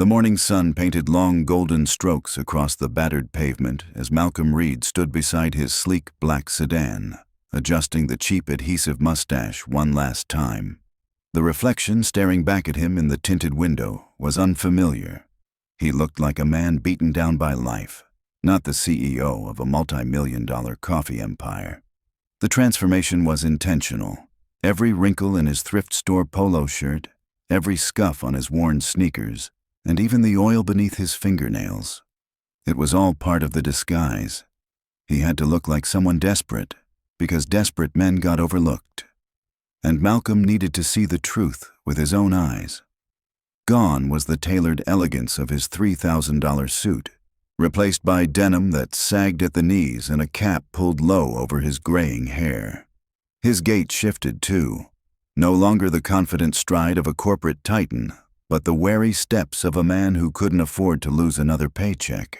The morning sun painted long golden strokes across the battered pavement as Malcolm Reed stood beside his sleek black sedan, adjusting the cheap adhesive mustache one last time. The reflection staring back at him in the tinted window was unfamiliar. He looked like a man beaten down by life, not the CEO of a multi-million-dollar coffee empire. The transformation was intentional. Every wrinkle in his thrift store polo shirt, every scuff on his worn sneakers, and even the oil beneath his fingernails. It was all part of the disguise. He had to look like someone desperate, because desperate men got overlooked. And Malcolm needed to see the truth with his own eyes. Gone was the tailored elegance of his $3,000 suit, replaced by denim that sagged at the knees and a cap pulled low over his graying hair. His gait shifted too, no longer the confident stride of a corporate titan, but the wary steps of a man who couldn't afford to lose another paycheck.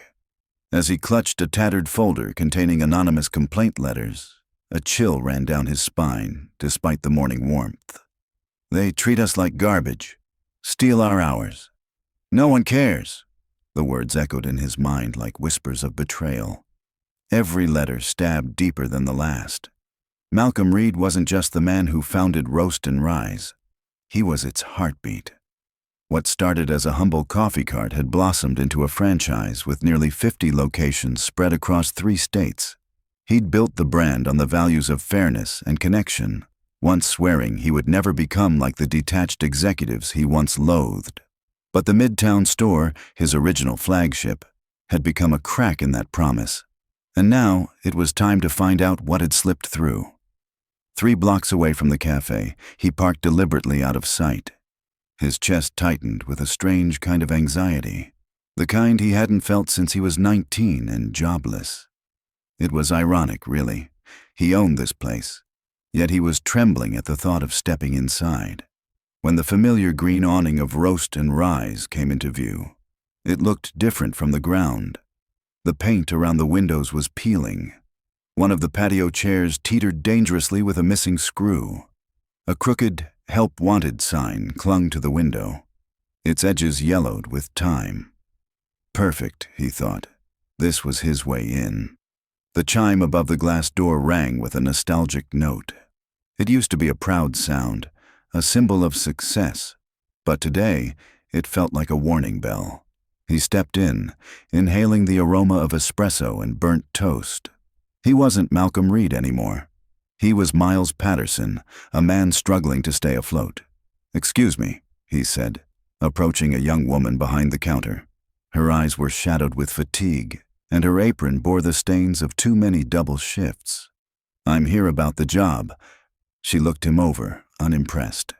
As he clutched a tattered folder containing anonymous complaint letters, a chill ran down his spine despite the morning warmth. They treat us like garbage, steal our hours. No one cares. The words echoed in his mind like whispers of betrayal. Every letter stabbed deeper than the last. Malcolm Reed wasn't just the man who founded Roast and Rise. He was its heartbeat. What started as a humble coffee cart had blossomed into a franchise with nearly 50 locations spread across 3 states. He'd built the brand on the values of fairness and connection, once swearing he would never become like the detached executives he once loathed. But the Midtown store, his original flagship, had become a crack in that promise. And now it was time to find out what had slipped through. 3 blocks away from the cafe, he parked deliberately out of sight. His chest tightened with a strange kind of anxiety, the kind he hadn't felt since he was 19 and jobless. It was ironic, really. He owned this place, yet he was trembling at the thought of stepping inside. When the familiar green awning of Roast and Rise came into view, it looked different from the ground. The paint around the windows was peeling. One of the patio chairs teetered dangerously with a missing screw. A crooked "Help Wanted" sign clung to the window, its edges yellowed with time. Perfect, he thought. This was his way in. The chime above the glass door rang with a nostalgic note. It used to be a proud sound, a symbol of success, but today it felt like a warning bell. He stepped in, inhaling the aroma of espresso and burnt toast. He wasn't Malcolm Reed anymore. He was Miles Patterson, a man struggling to stay afloat. "Excuse me," he said, approaching a young woman behind the counter. Her eyes were shadowed with fatigue, and her apron bore the stains of too many double shifts. "I'm here about the job." She looked him over, unimpressed.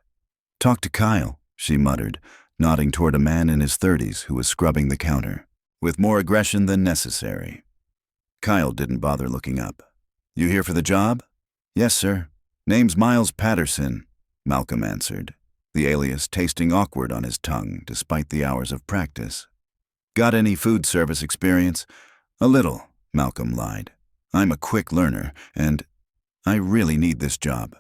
"Talk to Kyle," she muttered, nodding toward a man in his 30s who was scrubbing the counter, with more aggression than necessary. Kyle didn't bother looking up. "You here for the job?" "Yes, sir. Name's Miles Patterson," Malcolm answered, the alias tasting awkward on his tongue despite the hours of practice. "Got any food service experience?" "A little," Malcolm lied. "I'm a quick learner, and I really need this job."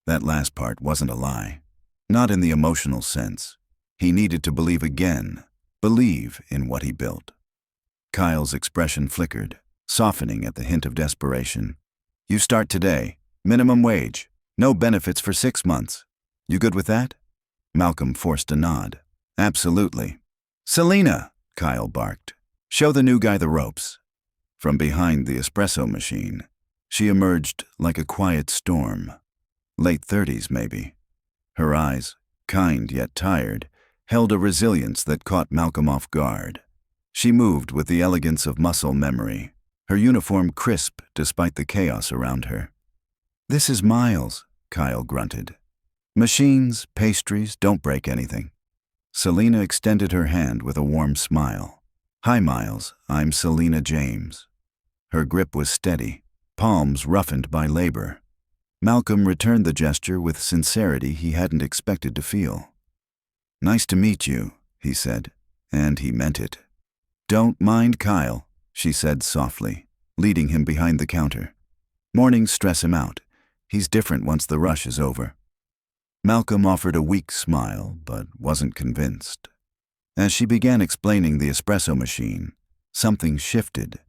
That last part wasn't a lie. Not in the emotional sense. He needed to believe again, believe in what he built. Kyle's expression flickered, softening at the hint of desperation. "You start today. Minimum wage. No benefits for 6 months. You good with that?" Malcolm forced a nod. "Absolutely." "Selena," Kyle barked. "Show the new guy the ropes." From behind the espresso machine, she emerged like a quiet storm. Late 30s, maybe. Her eyes, kind yet tired, held a resilience that caught Malcolm off guard. She moved with the elegance of muscle memory, her uniform crisp despite the chaos around her. "This is Miles," Kyle grunted. "Machines, pastries, don't break anything." Selena extended her hand with a warm smile. "Hi, Miles, I'm Selena James." Her grip was steady, palms roughened by labor. Malcolm returned the gesture with sincerity he hadn't expected to feel. "Nice to meet you," he said, and he meant it. "Don't mind Kyle," she said softly, leading him behind the counter. "Mornings stress him out. He's different once the rush is over." Malcolm offered a weak smile, but wasn't convinced. As she began explaining the espresso machine, something shifted.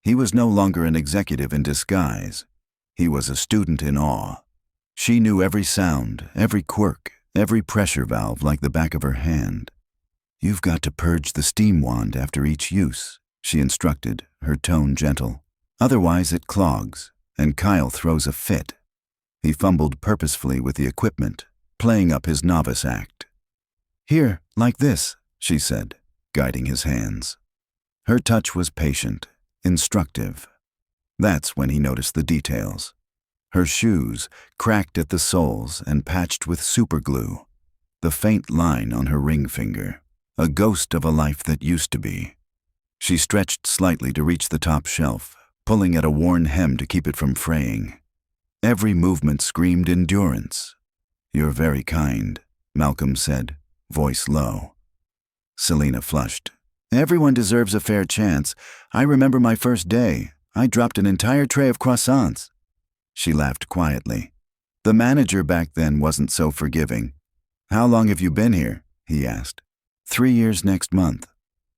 He was no longer an executive in disguise. He was a student in awe. She knew every sound, every quirk, every pressure valve like the back of her hand. "You've got to purge the steam wand after each use," she instructed, her tone gentle. "Otherwise it clogs, and Kyle throws a fit." He fumbled purposefully with the equipment, playing up his novice act. "Here, like this," she said, guiding his hands. Her touch was patient, instructive. That's when he noticed the details. Her shoes, cracked at the soles and patched with superglue. The faint line on her ring finger, a ghost of a life that used to be. She stretched slightly to reach the top shelf, pulling at a worn hem to keep it from fraying. Every movement screamed endurance. "You're very kind," Malcolm said, voice low. Selena flushed. "Everyone deserves a fair chance. I remember my first day. I dropped an entire tray of croissants." She laughed quietly. The manager back then wasn't so forgiving. "How long have you been here?" he asked. 3 years next month."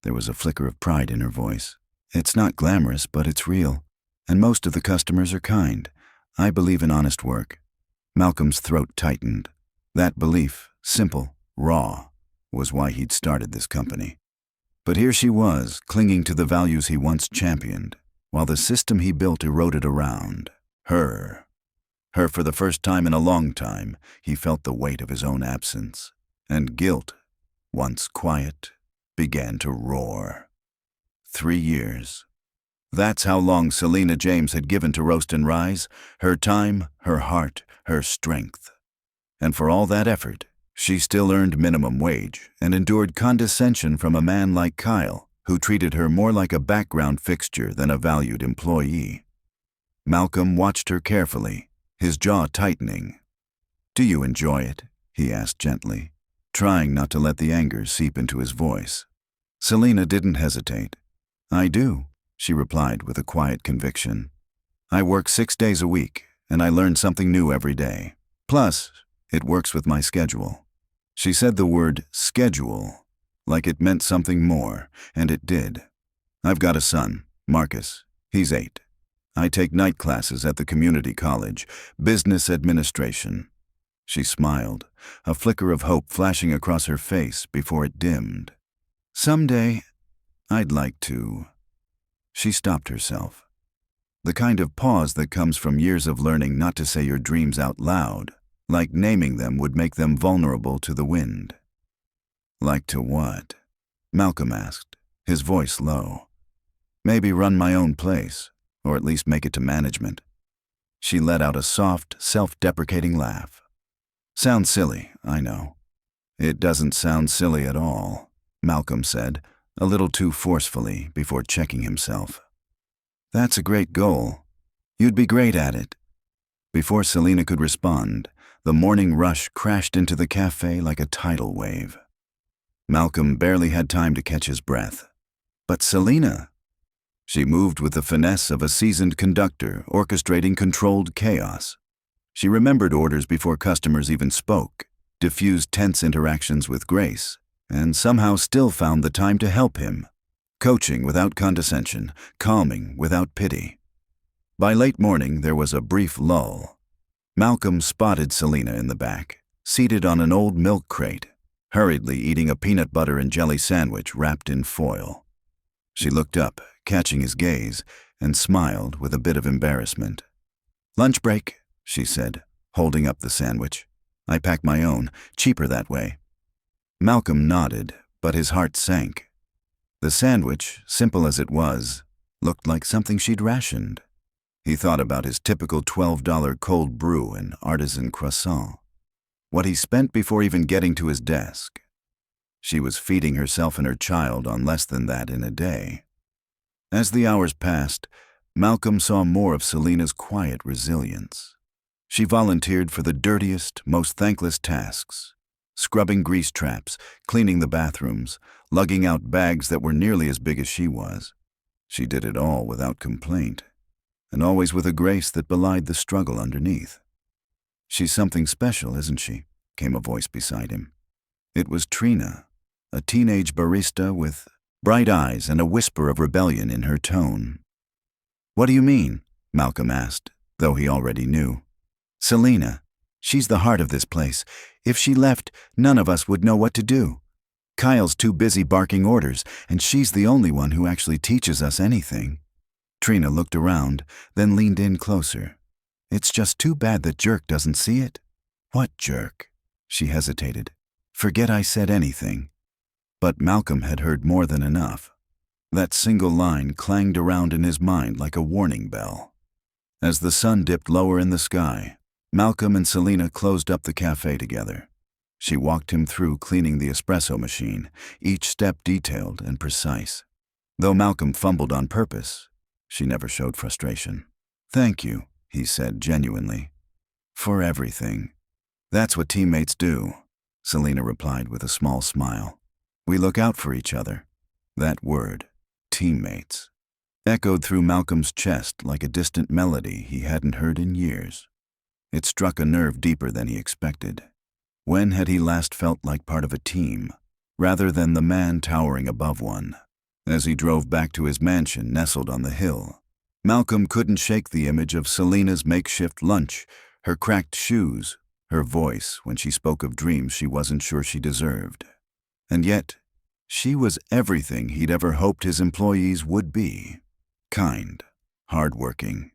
There was a flicker of pride in her voice. "It's not glamorous, but it's real. And most of the customers are kind. I believe in honest work." Malcolm's throat tightened. That belief, simple, raw, was why he'd started this company. But here she was, clinging to the values he once championed, while the system he built eroded around her. Her for the first time in a long time, he felt the weight of his own absence, and guilt, once quiet, began to roar. 3 years. That's how long Selena James had given to Roast and Rise, her time, her heart, her strength. And for all that effort, she still earned minimum wage and endured condescension from a man like Kyle, who treated her more like a background fixture than a valued employee. Malcolm watched her carefully, his jaw tightening. "Do you enjoy it?" he asked gently, trying not to let the anger seep into his voice. Selena didn't hesitate. "I do," she replied with a quiet conviction. "I work 6 days a week, and I learn something new every day. Plus, it works with my schedule." She said the word schedule like it meant something more, and it did. "I've got a son, Marcus. He's 8. I take night classes at the community college, business administration." She smiled, a flicker of hope flashing across her face before it dimmed. "Someday, I'd like to." She stopped herself. The kind of pause that comes from years of learning not to say your dreams out loud, like naming them would make them vulnerable to the wind. "Like to what?" Malcolm asked, his voice low. "Maybe run my own place, or at least make it to management." She let out a soft, self-deprecating laugh. "Sounds silly, I know." "It doesn't sound silly at all," Malcolm said, a little too forcefully before checking himself. "That's a great goal. You'd be great at it." Before Selena could respond, the morning rush crashed into the cafe like a tidal wave. Malcolm barely had time to catch his breath. "But Selena!" She moved with the finesse of a seasoned conductor orchestrating controlled chaos. She remembered orders before customers even spoke, diffused tense interactions with grace, and somehow still found the time to help him. Coaching without condescension, calming without pity. By late morning, there was a brief lull. Malcolm spotted Selena in the back, seated on an old milk crate, hurriedly eating a peanut butter and jelly sandwich wrapped in foil. She looked up, catching his gaze, and smiled with a bit of embarrassment. "Lunch break," she said, holding up the sandwich. "I pack my own, cheaper that way." Malcolm nodded, but his heart sank. The sandwich, simple as it was, looked like something she'd rationed. He thought about his typical $12 cold brew and artisan croissant. What he spent before even getting to his desk. She was feeding herself and her child on less than that in a day. As the hours passed, Malcolm saw more of Selena's quiet resilience. She volunteered for the dirtiest, most thankless tasks, scrubbing grease traps, cleaning the bathrooms, lugging out bags that were nearly as big as she was. She did it all without complaint, and always with a grace that belied the struggle underneath. "She's something special, isn't she?" came a voice beside him. It was Trina. a teenage barista with bright eyes and a whisper of rebellion in her tone. "What do you mean?" Malcolm asked, though he already knew. "Selena. She's the heart of this place. If she left, none of us would know what to do. Kyle's too busy barking orders, and she's the only one who actually teaches us anything." Trina looked around, then leaned in closer. "It's just too bad that Jerk doesn't see it." "What jerk?" She hesitated. "Forget I said anything." But Malcolm had heard more than enough. That single line clanged around in his mind like a warning bell. As the sun dipped lower in the sky, Malcolm and Selena closed up the cafe together. She walked him through cleaning the espresso machine, each step detailed and precise. Though Malcolm fumbled on purpose, she never showed frustration. "Thank you," he said genuinely. "For everything." "That's what teammates do," Selena replied with a small smile. "We look out for each other." That word, teammates, echoed through Malcolm's chest like a distant melody he hadn't heard in years. It struck a nerve deeper than he expected. When had he last felt like part of a team, rather than the man towering above one? As he drove back to his mansion nestled on the hill, Malcolm couldn't shake the image of Selena's makeshift lunch, her cracked shoes, her voice when she spoke of dreams she wasn't sure she deserved. And yet, she was everything he'd ever hoped his employees would be. Kind, hardworking,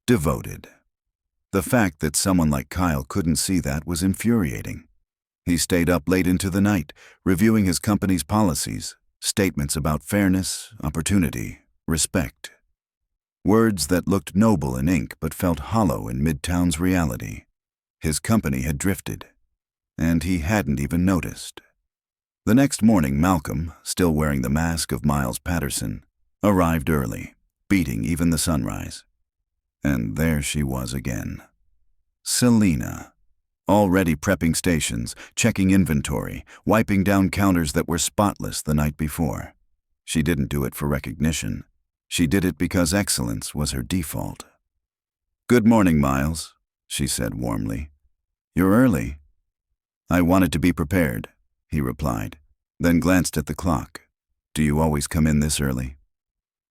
devoted. The fact that someone like Kyle couldn't see that was infuriating. He stayed up late into the night, reviewing his company's policies, statements about fairness, opportunity, respect. Words that looked noble in ink but felt hollow in Midtown's reality. His company had drifted, and he hadn't even noticed. The next morning, Malcolm, still wearing the mask of Miles Patterson, arrived early, beating even the sunrise. And there she was again. Selena, already prepping stations, checking inventory, wiping down counters that were spotless the night before. She didn't do it for recognition. She did it because excellence was her default. "Good morning, Miles," she said warmly. "You're early." "I wanted to be prepared," he replied, then glanced at the clock. "Do you always come in this early?"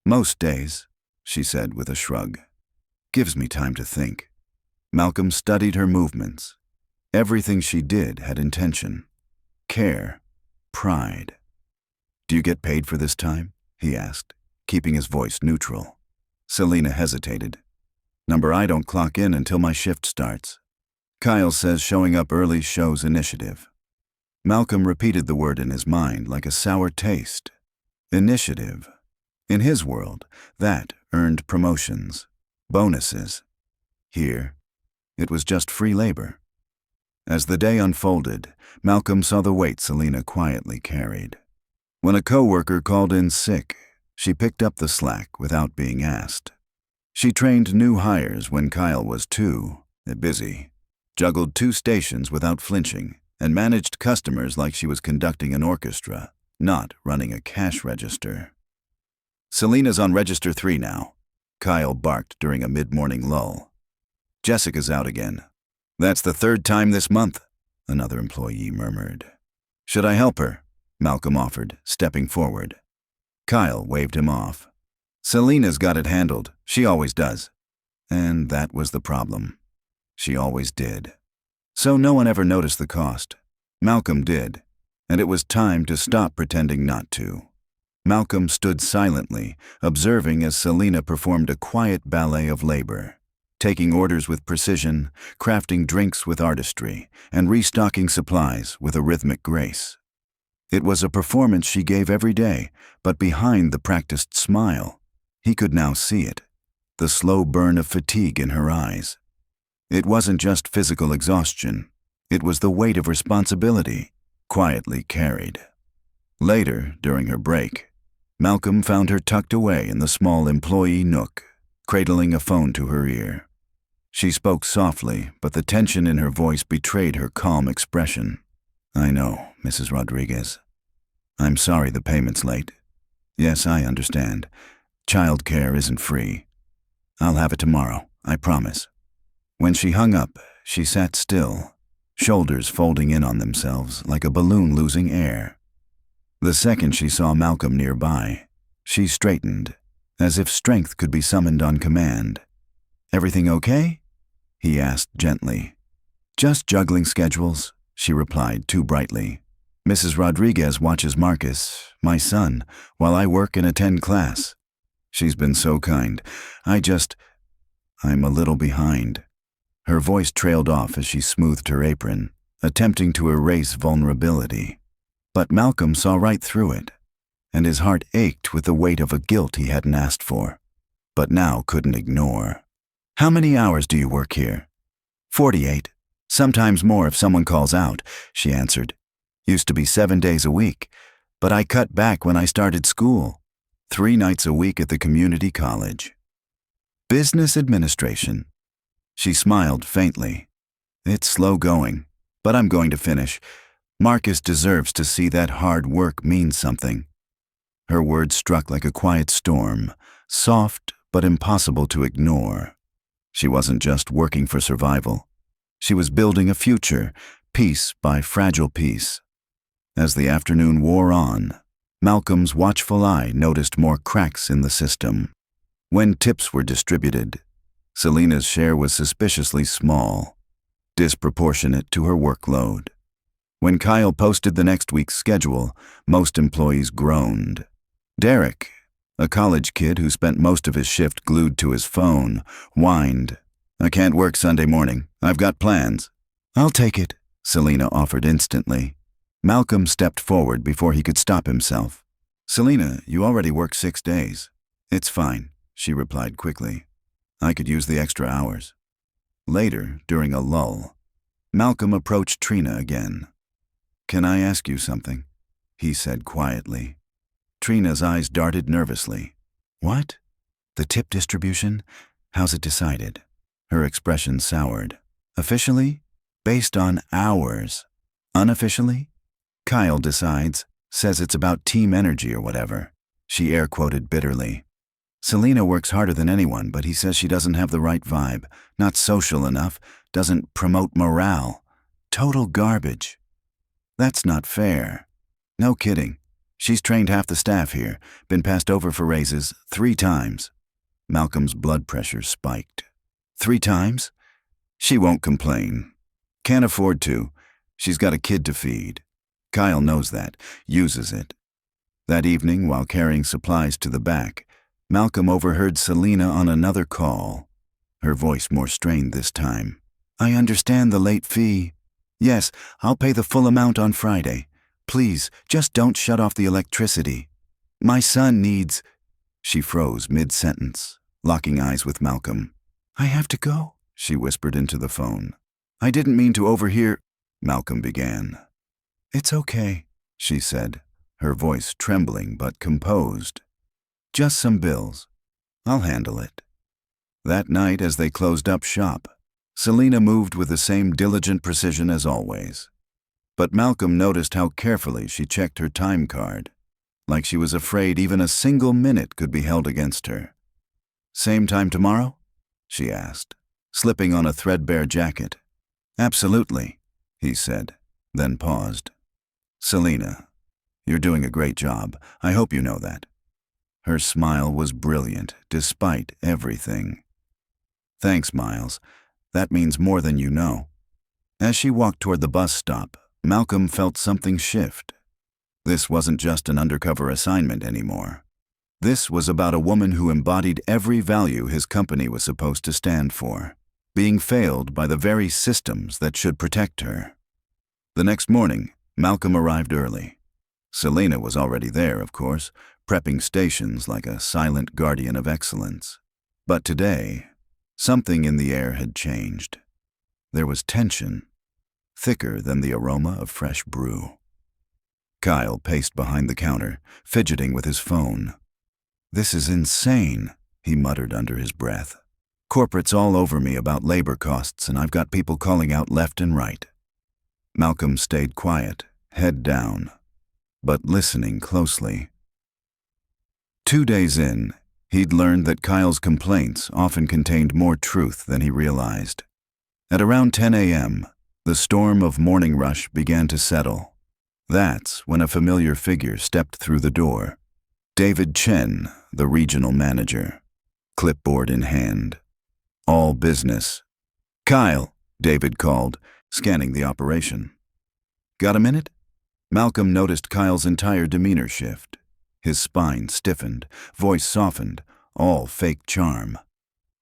"Most days," she said with a shrug. "Gives me time to think." Malcolm studied her movements. Everything she did had intention, care, pride. "Do you get paid for this time?" he asked, keeping his voice neutral. Selena hesitated. "I don't clock in until my shift starts. Kyle says showing up early shows initiative." Malcolm repeated the word in his mind like a sour taste. Initiative. In his world, that earned promotions, bonuses. Here, it was just free labor. As the day unfolded, Malcolm saw the weight Selena quietly carried. When a coworker called in sick, she picked up the slack without being asked. She trained new hires when Kyle was too busy, juggled 2 stations without flinching, and managed customers like she was conducting an orchestra, not running a cash register. "Selena's on register 3 now," Kyle barked during a mid-morning lull. "Jessica's out again." "That's the 3rd time this month," another employee murmured. "Should I help her?" Malcolm offered, stepping forward. Kyle waved him off. "Selena's got it handled. She always does." And that was the problem. She always did. So no one ever noticed the cost. Malcolm did, and it was time to stop pretending not to. Malcolm stood silently, observing as Selena performed a quiet ballet of labor, taking orders with precision, crafting drinks with artistry, and restocking supplies with a rhythmic grace. It was a performance she gave every day, but behind the practiced smile, he could now see it, the slow burn of fatigue in her eyes. It wasn't just physical exhaustion, it was the weight of responsibility, quietly carried. Later, during her break, Malcolm found her tucked away in the small employee nook, cradling a phone to her ear. She spoke softly, but the tension in her voice betrayed her calm expression. "I know, Mrs. Rodriguez. I'm sorry the payment's late. Yes, I understand. Child care isn't free. I'll have it tomorrow, I promise." When she hung up, she sat still, shoulders folding in on themselves like a balloon losing air. The second she saw Malcolm nearby, she straightened, as if strength could be summoned on command. "Everything okay?" he asked gently. "Just juggling schedules," she replied too brightly. "Mrs. Rodriguez watches Marcus, my son, while I work and attend class. She's been so kind. I'm a little behind." Her voice trailed off as she smoothed her apron, attempting to erase vulnerability. But Malcolm saw right through it, and his heart ached with the weight of a guilt he hadn't asked for, but now couldn't ignore. "How many hours do you work here?" 48. Sometimes more if someone calls out," she answered. "Used to be 7 days a week, but I cut back when I started school. 3 nights a week at the community college." "Business administration." She smiled faintly. "It's slow going, but I'm going to finish. Marcus deserves to see that hard work means something." Her words struck like a quiet storm, soft but impossible to ignore. She wasn't just working for survival. She was building a future, piece by fragile piece. As the afternoon wore on, Malcolm's watchful eye noticed more cracks in the system. When tips were distributed, Selena's share was suspiciously small, disproportionate to her workload. When Kyle posted the next week's schedule, most employees groaned. Derek, a college kid who spent most of his shift glued to his phone, whined, "I can't work Sunday morning. I've got plans." "I'll take it," Selena offered instantly. Malcolm stepped forward before he could stop himself. "Selena, you already work 6 days." "It's fine," she replied quickly. "I could use the extra hours." Later, during a lull, Malcolm approached Trina again. "Can I ask you something?" he said quietly. Trina's eyes darted nervously. "What? The tip distribution? How's it decided?" Her expression soured. "Officially? Based on hours. Unofficially? Kyle decides, says it's about team energy or whatever." She air-quoted bitterly. "Selena works harder than anyone, but he says she doesn't have the right vibe, not social enough, doesn't promote morale. Total garbage." "That's not fair." "No kidding. She's trained half the staff here, been passed over for raises 3 times. Malcolm's blood pressure spiked. 3 times? She won't complain. Can't afford to. She's got a kid to feed. Kyle knows that, uses it. That evening, while carrying supplies to the back, Malcolm overheard Selena on another call, her voice more strained this time. "I understand the late fee. Yes, I'll pay the full amount on Friday. Please, just don't shut off the electricity. My son needs—" She froze mid-sentence, locking eyes with Malcolm. "I have to go," she whispered into the phone. "I didn't mean to overhear—" Malcolm began. "It's okay," she said, her voice trembling but composed. "Just some bills. I'll handle it." That night, as they closed up shop, Selena moved with the same diligent precision as always. But Malcolm noticed how carefully she checked her time card, like she was afraid even a single minute could be held against her. "Same time tomorrow?" she asked, slipping on a threadbare jacket. "Absolutely," he said, then paused. "Selena, you're doing a great job. I hope you know that." Her smile was brilliant, despite everything. "Thanks, Miles. That means more than you know." As she walked toward the bus stop, Malcolm felt something shift. This wasn't just an undercover assignment anymore. This was about a woman who embodied every value his company was supposed to stand for, being failed by the very systems that should protect her. The next morning, Malcolm arrived early. Selena was already there, of course, prepping stations like a silent guardian of excellence. But today, something in the air had changed. There was tension, thicker than the aroma of fresh brew. Kyle paced behind the counter, fidgeting with his phone. "This is insane," he muttered under his breath. "Corporate's all over me about labor costs, and I've got people calling out left and right." Malcolm stayed quiet, head down, but listening closely. 2 days in, he'd learned that Kyle's complaints often contained more truth than he realized. At around 10 a.m., the storm of morning rush began to settle. That's when a familiar figure stepped through the door. David Chen, the regional manager, clipboard in hand. All business. "Kyle," David called, scanning the operation. "Got a minute?" Malcolm noticed Kyle's entire demeanor shift. His spine stiffened, voice softened, all fake charm.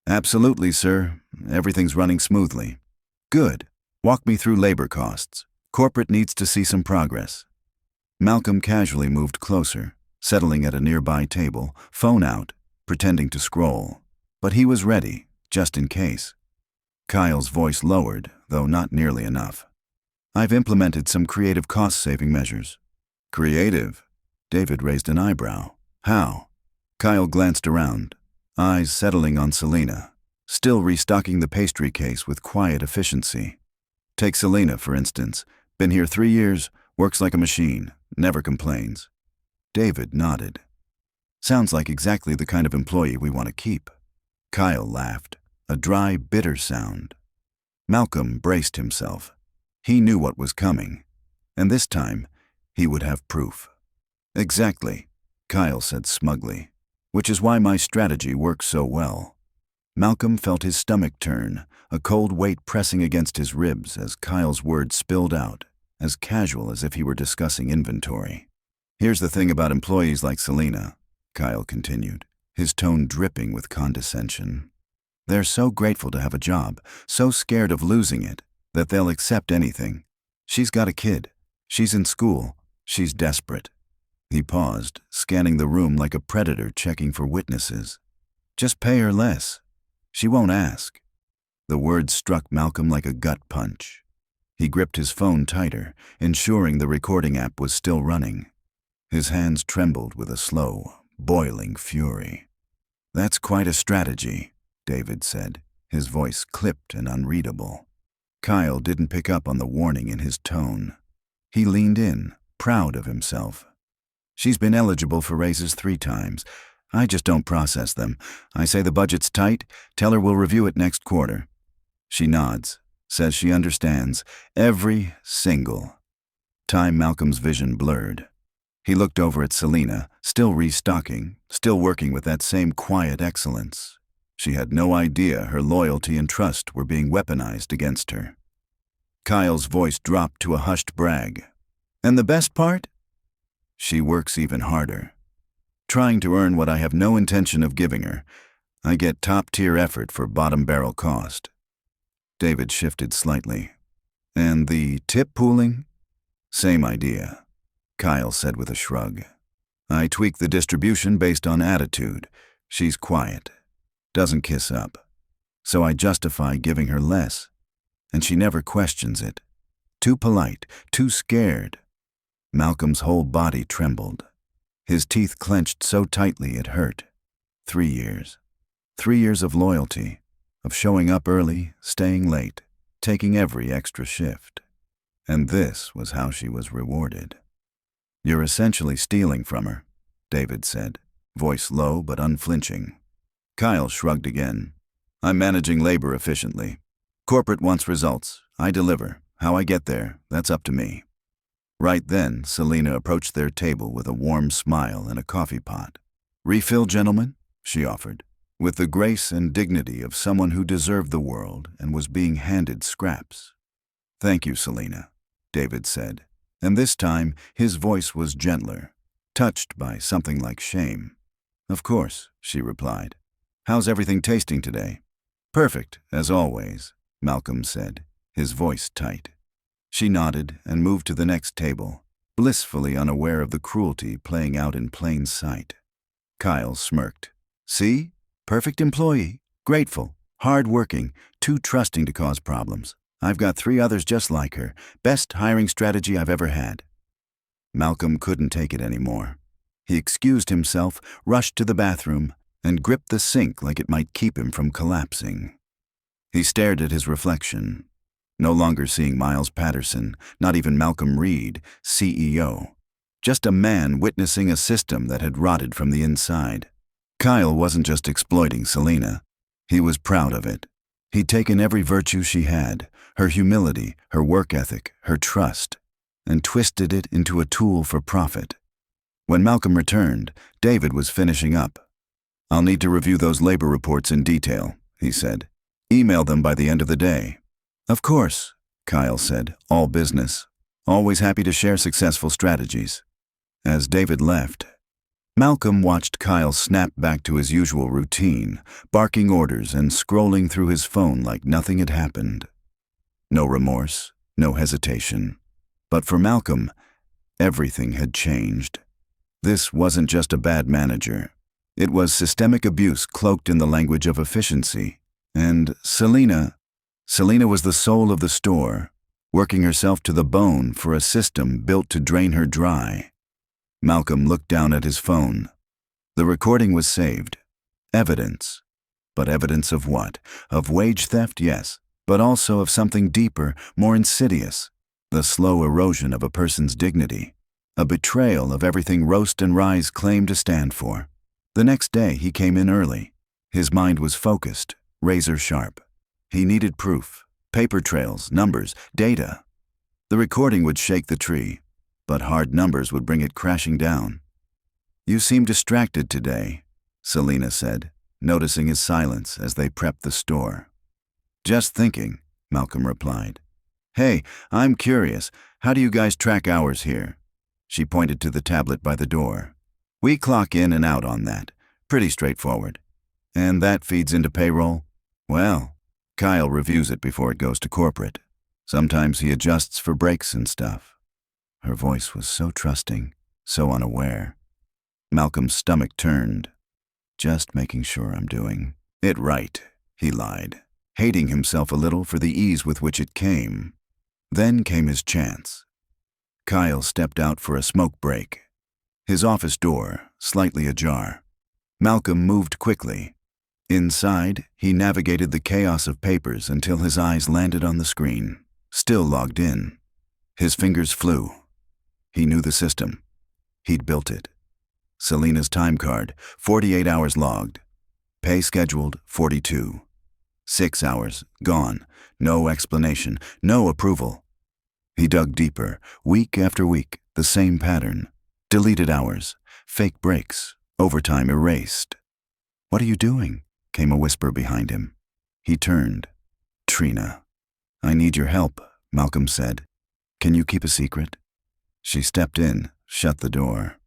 "Absolutely, sir. Everything's running smoothly." "Good. Walk me through labor costs. Corporate needs to see some progress." Malcolm casually moved closer, settling at a nearby table, phone out, pretending to scroll. But he was ready, just in case. Kyle's voice lowered, though not nearly enough. "I've implemented some creative cost-saving measures." "Creative?" David raised an eyebrow. "How?" Kyle glanced around, eyes settling on Selena, still restocking the pastry case with quiet efficiency. "Take Selena, for instance. Been here 3 years, works like a machine, never complains." David nodded. "Sounds like exactly the kind of employee we want to keep." Kyle laughed, a dry, bitter sound. Malcolm braced himself. He knew what was coming, and this time he would have proof. "Exactly," Kyle said smugly, "which is why my strategy works so well." Malcolm felt his stomach turn, a cold weight pressing against his ribs as Kyle's words spilled out, as casual as if he were discussing inventory. "Here's the thing about employees like Selena," Kyle continued, his tone dripping with condescension. "They're so grateful to have a job, so scared of losing it, that they'll accept anything. She's got a kid. She's in school. She's desperate." He paused, scanning the room like a predator checking for witnesses. "Just pay her less. She won't ask." The words struck Malcolm like a gut punch. He gripped his phone tighter, ensuring the recording app was still running. His hands trembled with a slow, boiling fury. "That's quite a strategy," David said, his voice clipped and unreadable. Kyle didn't pick up on the warning in his tone. He leaned in, proud of himself. "She's been eligible for raises 3 times. I just don't process them. I say the budget's tight, tell her we'll review it next quarter." She nods, says she understands, every single time. Malcolm's vision blurred. He looked over at Selena, still restocking, still working with that same quiet excellence. She had no idea her loyalty and trust were being weaponized against her. Kyle's voice dropped to a hushed brag. "And the best part? She works even harder. Trying to earn what I have no intention of giving her, I get top-tier effort for bottom-barrel cost." David shifted slightly. "And the tip pooling?" "Same idea," Kyle said with a shrug. "I tweak the distribution based on attitude. She's quiet, doesn't kiss up. So I justify giving her less, and she never questions it. Too polite, too scared." Malcolm's whole body trembled. His teeth clenched so tightly it hurt. 3 years. 3 years of loyalty, of showing up early, staying late, taking every extra shift. And this was how she was rewarded. "You're essentially stealing from her," David said, voice low but unflinching. Kyle shrugged again. "I'm managing labor efficiently. Corporate wants results. I deliver. How I get there, that's up to me." Right then, Selena approached their table with a warm smile and a coffee pot. "Refill, gentlemen?" she offered, with the grace and dignity of someone who deserved the world and was being handed scraps. "Thank you, Selena," David said, and this time his voice was gentler, touched by something like shame. "Of course," she replied. "How's everything tasting today?" "Perfect, as always," Malcolm said, his voice tight. She nodded and moved to the next table, blissfully unaware of the cruelty playing out in plain sight. Kyle smirked. "See? Perfect employee, grateful, hard-working, too trusting to cause problems. I've got 3 others just like her. Best hiring strategy I've ever had." Malcolm couldn't take it anymore. He excused himself, rushed to the bathroom, and gripped the sink like it might keep him from collapsing. He stared at his reflection, no longer seeing Miles Patterson, not even Malcolm Reed, CEO. Just a man witnessing a system that had rotted from the inside. Kyle wasn't just exploiting Selena. He was proud of it. He'd taken every virtue she had, her humility, her work ethic, her trust, and twisted it into a tool for profit. When Malcolm returned, David was finishing up. "I'll need to review those labor reports in detail," he said. "Email them by the end of the day." "Of course," Kyle said, all business. "Always happy to share successful strategies." As David left, Malcolm watched Kyle snap back to his usual routine, barking orders and scrolling through his phone like nothing had happened. No remorse, no hesitation. But for Malcolm, everything had changed. This wasn't just a bad manager. It was systemic abuse cloaked in the language of efficiency. And Selena was the soul of the store, working herself to the bone for a system built to drain her dry. Malcolm looked down at his phone. The recording was saved. Evidence. But evidence of what? Of wage theft, yes, but also of something deeper, more insidious. The slow erosion of a person's dignity. A betrayal of everything Roast and Rise claimed to stand for. The next day, he came in early. His mind was focused, razor sharp. He needed proof, paper trails, numbers, data. The recording would shake the tree, but hard numbers would bring it crashing down. "You seem distracted today," Selena said, noticing his silence as they prepped the store. "Just thinking," Malcolm replied. "Hey, I'm curious, how do you guys track hours here?" She pointed to the tablet by the door. "We clock in and out on that. Pretty straightforward. And that feeds into payroll?" "Well, Kyle reviews it before it goes to corporate. Sometimes he adjusts for breaks and stuff." Her voice was so trusting, so unaware. Malcolm's stomach turned. "Just making sure I'm doing it right," he lied, hating himself a little for the ease with which it came. Then came his chance. Kyle stepped out for a smoke break. His office door, slightly ajar. Malcolm moved quickly. Inside, he navigated the chaos of papers until his eyes landed on the screen, still logged in. His fingers flew. He knew the system. He'd built it. Selena's time card, 48 hours logged. Pay scheduled, 42. 6 hours, gone. No explanation, no approval. He dug deeper, week after week, the same pattern. Deleted hours, fake breaks, overtime erased. "What are you doing?" came a whisper behind him. He turned. "Trina." "I need your help," Malcolm said. "Can you keep a secret?" She stepped in, shut the door.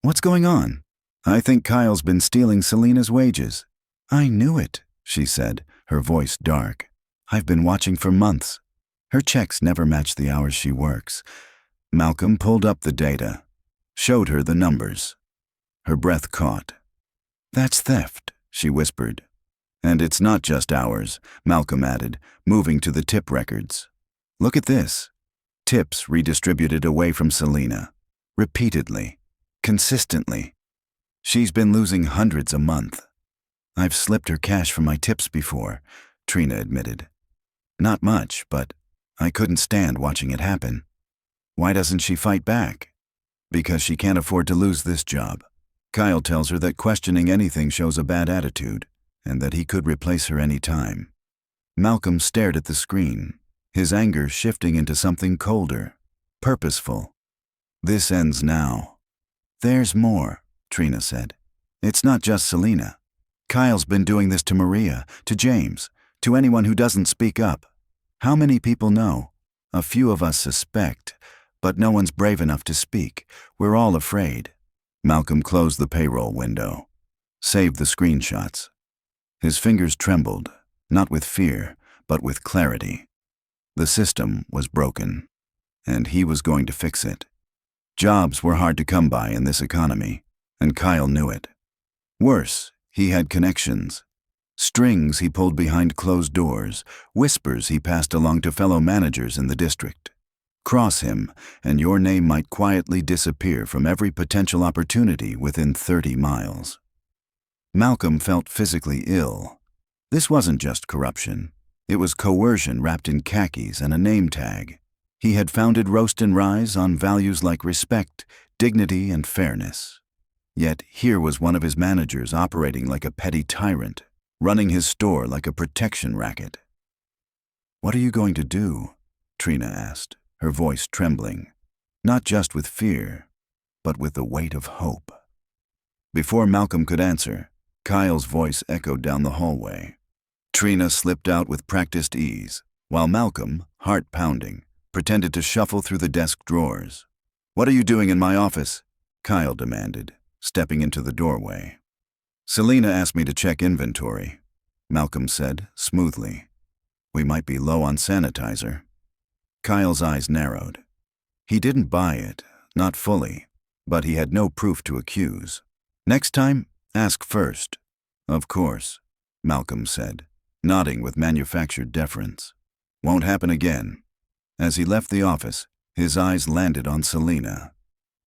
"What's going on?" "I think Kyle's been stealing Selena's wages." "I knew it," she said, her voice dark. "I've been watching for months. Her checks never match the hours she works." Malcolm pulled up the data, showed her the numbers. Her breath caught. "That's theft," she whispered. "And it's not just hours," Malcolm added, moving to the tip records. "Look at this. Tips redistributed away from Selena. Repeatedly. Consistently. She's been losing hundreds a month." "I've slipped her cash from my tips before," Trina admitted. "Not much, but I couldn't stand watching it happen." "Why doesn't she fight back?" "Because she can't afford to lose this job. Kyle tells her that questioning anything shows a bad attitude, and that he could replace her any time." Malcolm stared at the screen, his anger shifting into something colder, purposeful. "This ends now." "There's more," Trina said. "It's not just Selena. Kyle's been doing this to Maria, to James, to anyone who doesn't speak up. How many people know? A few of us suspect, but no one's brave enough to speak. We're all afraid." Malcolm closed the payroll window, saved the screenshots. His fingers trembled, not with fear, but with clarity. The system was broken, and he was going to fix it. Jobs were hard to come by in this economy, and Kyle knew it. Worse, he had connections. Strings he pulled behind closed doors, whispers he passed along to fellow managers in the district. Cross him, and your name might quietly disappear from every potential opportunity within 30 miles. Malcolm felt physically ill. This wasn't just corruption. It was coercion wrapped in khakis and a name tag. He had founded Roast and Rise on values like respect, dignity, and fairness. Yet here was one of his managers operating like a petty tyrant, running his store like a protection racket. "What are you going to do?" Trina asked, her voice trembling. not just with fear, but with the weight of hope. Before Malcolm could answer, Kyle's voice echoed down the hallway. Trina slipped out with practiced ease, while Malcolm, heart pounding, pretended to shuffle through the desk drawers. "What are you doing in my office?" Kyle demanded, stepping into the doorway. "Selena asked me to check inventory," Malcolm said, smoothly. "We might be low on sanitizer." Kyle's eyes narrowed. He didn't buy it, not fully, but he had no proof to accuse. "Next time, ask first." "Of course," Malcolm said, nodding with manufactured deference. "Won't happen again." As he left the office, his eyes landed on Selena.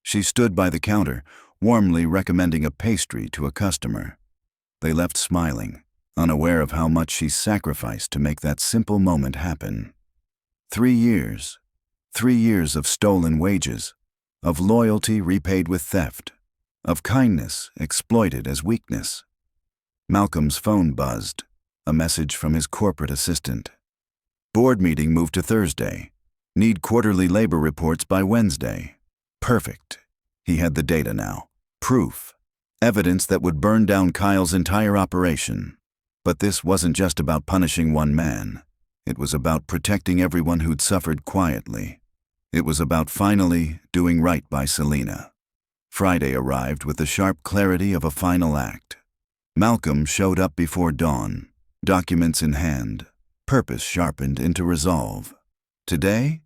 She stood by the counter, warmly recommending a pastry to a customer. They left smiling, unaware of how much she sacrificed to make that simple moment happen. 3 years. 3 years of stolen wages, of loyalty repaid with theft, of kindness exploited as weakness. Malcolm's phone buzzed, a message from his corporate assistant. "Board meeting moved to Thursday. Need quarterly labor reports by Wednesday." Perfect. He had the data now. Proof. Evidence that would burn down Kyle's entire operation. But this wasn't just about punishing one man. It was about protecting everyone who'd suffered quietly. It was about finally doing right by Selena. Friday arrived with the sharp clarity of a final act. Malcolm showed up before dawn, documents in hand, purpose sharpened into resolve. Today,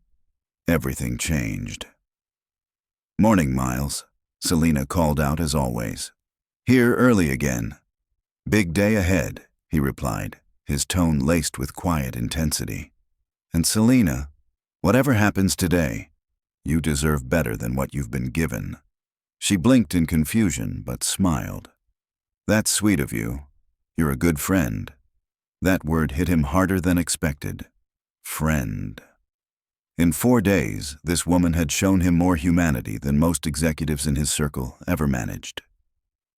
everything changed. "Morning, Miles," Selena called out as always. "Here early again." "Big day ahead," he replied, his tone laced with quiet intensity. "And Selena, whatever happens today, you deserve better than what you've been given." She blinked in confusion, but smiled. "That's sweet of you. You're a good friend." That word hit him harder than expected. Friend. In 4 days, this woman had shown him more humanity than most executives in his circle ever managed.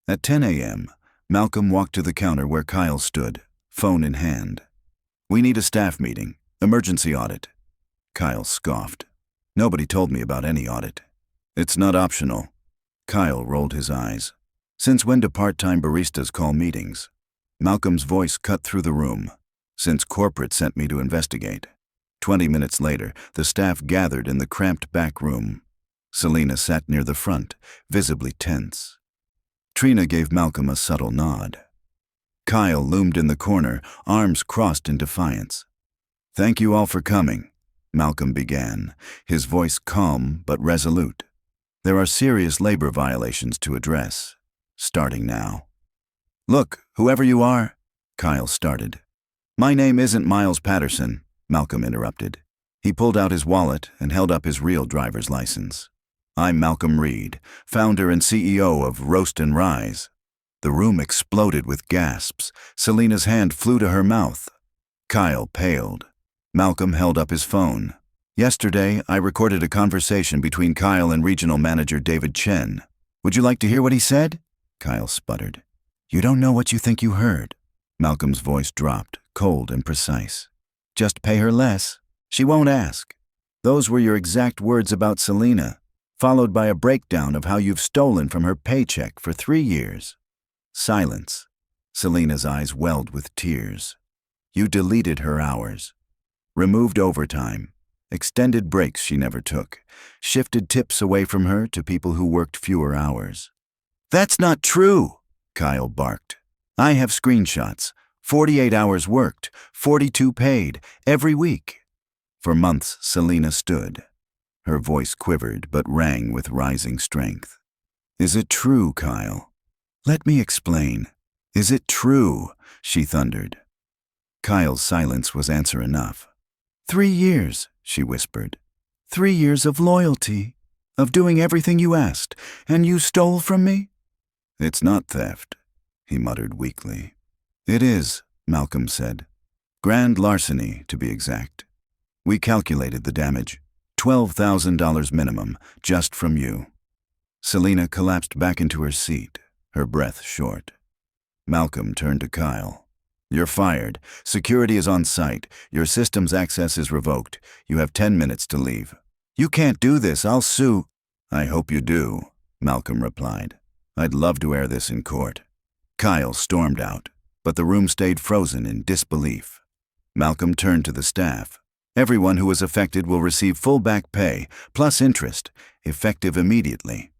At 10 a.m., Malcolm walked to the counter where Kyle stood, phone in hand. "We need a staff meeting. Emergency audit." Kyle scoffed. "Nobody told me about any audit." "It's not optional." Kyle rolled his eyes. "Since when do part-time baristas call meetings?" Malcolm's voice cut through the room. "Since corporate sent me to investigate." 20 minutes later, the staff gathered in the cramped back room. Selena sat near the front, visibly tense. Trina gave Malcolm a subtle nod. Kyle loomed in the corner, arms crossed in defiance. "Thank you all for coming," Malcolm began, his voice calm but resolute. "There are serious labor violations to address, starting now." "Look, whoever you are," Kyle started. "My name isn't Miles Patterson," Malcolm interrupted. He pulled out his wallet and held up his real driver's license. "I'm Malcolm Reed, founder and CEO of Roast and Rise." The room exploded with gasps. Selena's hand flew to her mouth. Kyle paled. Malcolm held up his phone. "Yesterday, I recorded a conversation between Kyle and regional manager David Chen. Would you like to hear what he said?" Kyle sputtered. "You don't know what you think you heard." Malcolm's voice dropped, cold and precise. "Just pay her less. She won't ask." Those were your exact words about Selena, followed by a breakdown of how you've stolen from her paycheck for 3 years. Silence. Selena's eyes welled with tears. You deleted her hours, removed overtime, extended breaks she never took, shifted tips away from her to people who worked fewer hours. "That's not true," Kyle barked. "I have screenshots. 48 hours worked, 42 paid, every week." For months, Selena stood. Her voice quivered but rang with rising strength. "Is it true, Kyle? Let me explain. Is it true?" she thundered. Kyle's silence was answer enough. 3 years, she whispered. 3 years of loyalty, of doing everything you asked, and you stole from me? "It's not theft," he muttered weakly. "It is," Malcolm said. "Grand larceny, to be exact. We calculated the damage. $12,000 minimum, just from you." Selena collapsed back into her seat, her breath short. Malcolm turned to Kyle. "You're fired. Security is on site. Your system's access is revoked. You have 10 minutes to leave." "You can't do this, I'll sue." "I hope you do," Malcolm replied. "I'd love to air this in court." Kyle stormed out, but the room stayed frozen in disbelief. Malcolm turned to the staff. "Everyone who was affected will receive full back pay, plus interest, effective immediately."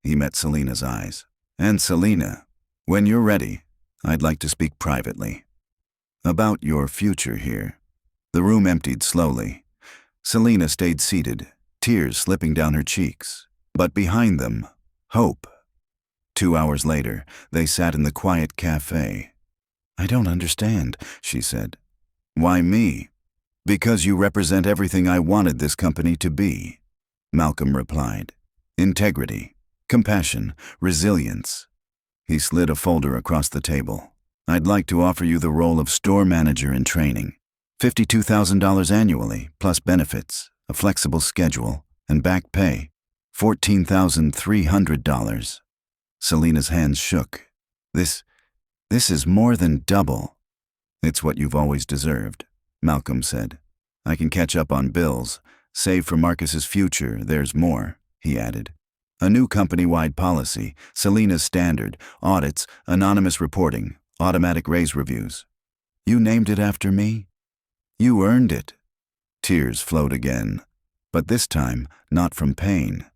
He met Selena's eyes. "And Selena, when you're ready, I'd like to speak privately. About your future here." The room emptied slowly. Selena stayed seated, tears slipping down her cheeks. But behind them, hope. 2 hours later, they sat in the quiet cafe. "I don't understand," she said. "Why me?" "Because you represent everything I wanted this company to be," Malcolm replied. "Integrity, compassion, resilience." He slid a folder across the table. "I'd like to offer you the role of store manager in training. $52,000 annually, plus benefits, a flexible schedule, and back pay. $14,300. Selena's hands shook. This is more than double." "It's what you've always deserved," Malcolm said. "I can catch up on bills, save for Marcus's future, there's more," he added. "A new company-wide policy, Selena's standard, audits, anonymous reporting, automatic raise reviews." "You named it after me?" "You earned it." Tears flowed again, but this time not from pain.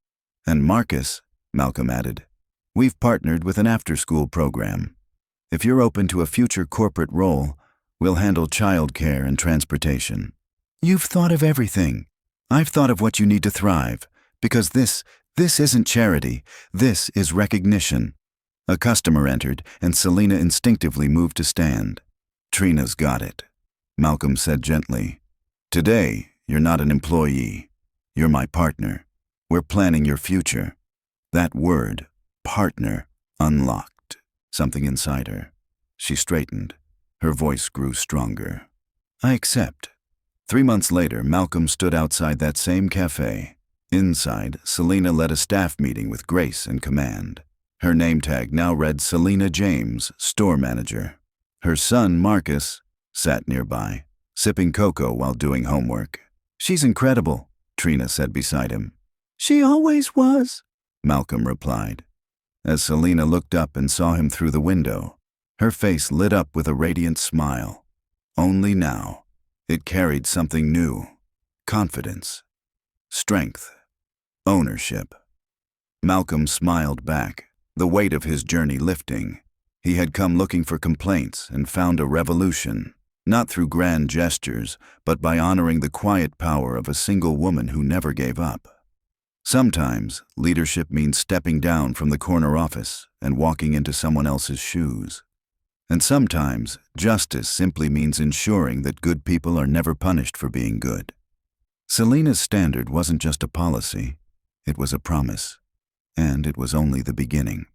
"And Marcus," Malcolm added, "we've partnered with an after-school program. If you're open to a future corporate role, we'll handle childcare and transportation." "You've thought of everything." "I've thought of what you need to thrive, because this isn't charity, this is recognition." A customer entered, and Selena instinctively moved to stand. "Trina's got it," Malcolm said gently. "Today, you're not an employee. You're my partner. We're planning your future." That word, partner, unlocked something inside her. She straightened. Her voice grew stronger. "I accept." 3 months later, Malcolm stood outside that same cafe. Inside, Selena led a staff meeting with grace and command. Her name tag now read Selena James, store manager. Her son, Marcus, sat nearby, sipping cocoa while doing homework. "She's incredible," Trina said beside him. "She always was," Malcolm replied. As Selena looked up and saw him through the window, her face lit up with a radiant smile. Only now, it carried something new: confidence, strength, ownership. Malcolm smiled back, the weight of his journey lifting. He had come looking for complaints and found a revolution, not through grand gestures, but by honoring the quiet power of a single woman who never gave up. Sometimes, leadership means stepping down from the corner office and walking into someone else's shoes. And sometimes, justice simply means ensuring that good people are never punished for being good. Selena's standard wasn't just a policy, it was a promise, and it was only the beginning.